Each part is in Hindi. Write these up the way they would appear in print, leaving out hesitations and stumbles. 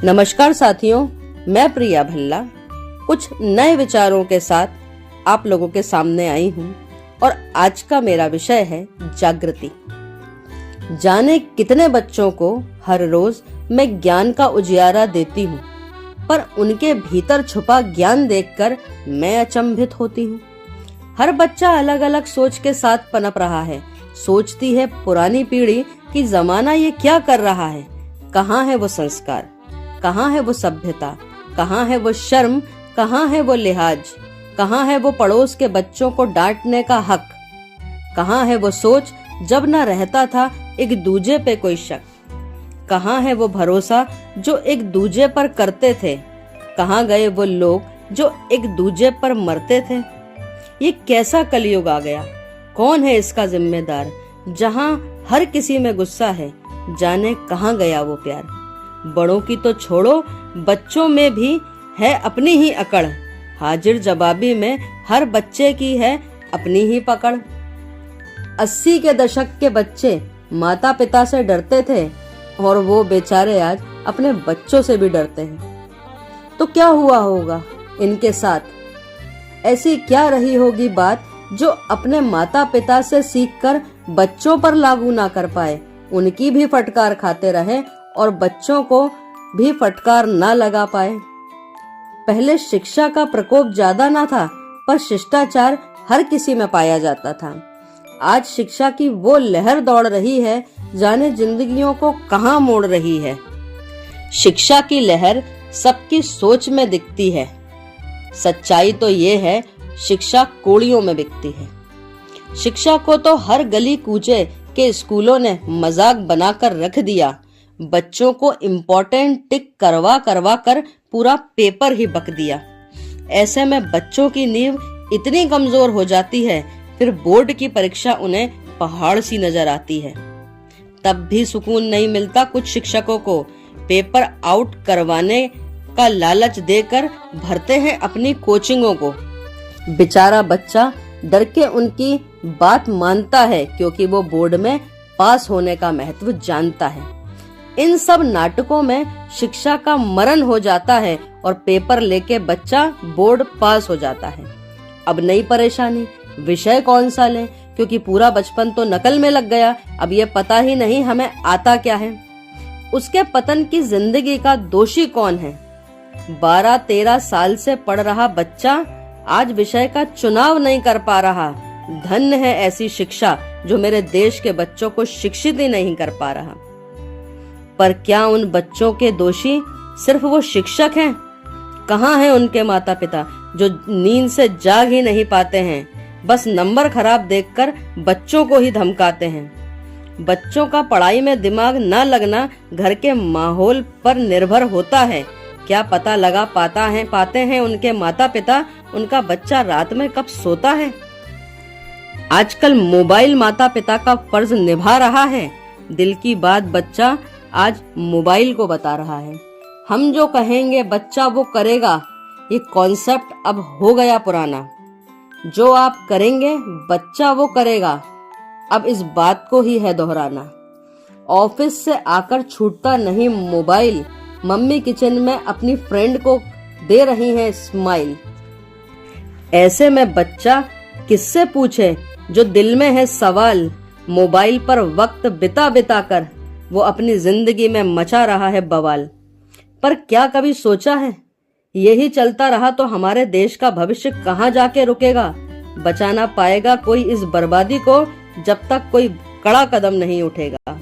नमस्कार साथियों, मैं प्रिया भल्ला कुछ नए विचारों के साथ आप लोगों के सामने आई हूँ और आज का मेरा विषय है जागृति। जाने कितने बच्चों को हर रोज मैं ज्ञान का उजियारा देती हूँ, पर उनके भीतर छुपा ज्ञान देखकर मैं अचंभित होती हूँ। हर बच्चा अलग अलग सोच के साथ पनप रहा है। सोचती है पुरानी पीढ़ी कि जमाना ये क्या कर रहा है, कहाँ है वो संस्कार, कहाँ है वो सभ्यता, कहाँ है वो शर्म, कहाँ है वो लिहाज, कहाँ है वो पड़ोस के बच्चों को डांटने का हक, कहाँ है वो सोच जब न रहता था एक दूजे पे कोई शक, कहाँ है वो भरोसा जो एक दूजे पर करते थे, कहाँ गए वो लोग जो एक दूजे पर मरते थे। ये कैसा कलयुग आ गया, कौन है इसका जिम्मेदार, जहाँ हर किसी में गुस्सा है, जाने कहाँ गया वो प्यार। बड़ों की तो छोड़ो, बच्चों में भी है अपनी ही अकड़, हाजिर जवाबी में हर बच्चे की है अपनी ही पकड़। 80 के दशक के बच्चे माता पिता से डरते थे और वो बेचारे आज अपने बच्चों से भी डरते हैं। तो क्या हुआ होगा इनके साथ, ऐसी क्या रही होगी बात जो अपने माता पिता से सीखकर बच्चों पर लागू ना कर पाए, उनकी भी फटकार खाते रहे और बच्चों को भी फटकार ना लगा पाए। पहले शिक्षा का प्रकोप ज्यादा ना था, पर शिष्टाचार हर किसी में पाया जाता था। आज शिक्षा की वो लहर दौड़ रही है, जाने जिंदगियों को कहां मोड़ रही है। शिक्षा की लहर सबकी सोच में दिखती है, सच्चाई तो ये है शिक्षा कौड़ियों में बिकती है। शिक्षा को तो हर गली कूचे के स्कूलों ने मजाक बनाकर रख दिया, बच्चों को इम्पोर्टेंट टिक करवा करवा कर पूरा पेपर ही बक दिया। ऐसे में बच्चों की नींव इतनी कमजोर हो जाती है, फिर बोर्ड की परीक्षा उन्हें पहाड़ सी नजर आती है। तब भी सुकून नहीं मिलता कुछ शिक्षकों को, पेपर आउट करवाने का लालच देकर भरते हैं अपनी कोचिंगों को। बेचारा बच्चा डर के उनकी बात मानता है, क्योंकि वो बोर्ड में पास होने का महत्व जानता है। इन सब नाटकों में शिक्षा का मरण हो जाता है और पेपर लेके बच्चा बोर्ड पास हो जाता है। अब नई परेशानी, विषय कौन सा लें, क्योंकि पूरा बचपन तो नकल में लग गया, अब ये पता ही नहीं हमें आता क्या है। उसके पतन की जिंदगी का दोषी कौन है। 12-13 साल से पढ़ रहा बच्चा आज विषय का चुनाव नहीं कर पा रहा। धन्य है ऐसी शिक्षा जो मेरे देश के बच्चों को शिक्षित ही नहीं कर पा रहा। पर क्या उन बच्चों के दोषी सिर्फ वो शिक्षक हैं? कहाँ हैं उनके माता पिता जो नींद से जाग ही नहीं पाते हैं, बस नंबर खराब देखकर बच्चों को ही धमकाते हैं। बच्चों का पढ़ाई में दिमाग न लगना घर के माहौल पर निर्भर होता है। क्या पता लगा पाते हैं उनके माता पिता उनका बच्चा रात में कब सोता है। आजकल मोबाइल माता पिता का फर्ज निभा रहा है। दिल की बात बच्चा आज मोबाइल को बता रहा है। हम जो कहेंगे बच्चा वो करेगा, ये कॉन्सेप्ट अब हो गया पुराना। जो आप करेंगे बच्चा वो करेगा, अब इस बात को ही है दोहराना। ऑफिस से आकर छूटता नहीं मोबाइल, मम्मी किचन में अपनी फ्रेंड को दे रही है स्माइल। ऐसे में बच्चा किससे पूछे जो दिल में है सवाल, मोबाइल पर वक्त बिता बिता कर वो अपनी जिंदगी में मचा रहा है बवाल। पर क्या कभी सोचा है यही चलता रहा तो हमारे देश का भविष्य कहाँ जाके रुकेगा। बचाना पाएगा कोई इस बर्बादी को जब तक कोई कड़ा कदम नहीं उठेगा।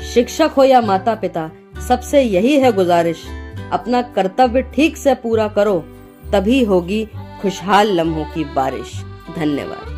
शिक्षक हो या माता पिता, सबसे यही है गुजारिश, अपना कर्तव्य ठीक से पूरा करो, तभी होगी खुशहाल लम्हों की बारिश। धन्यवाद।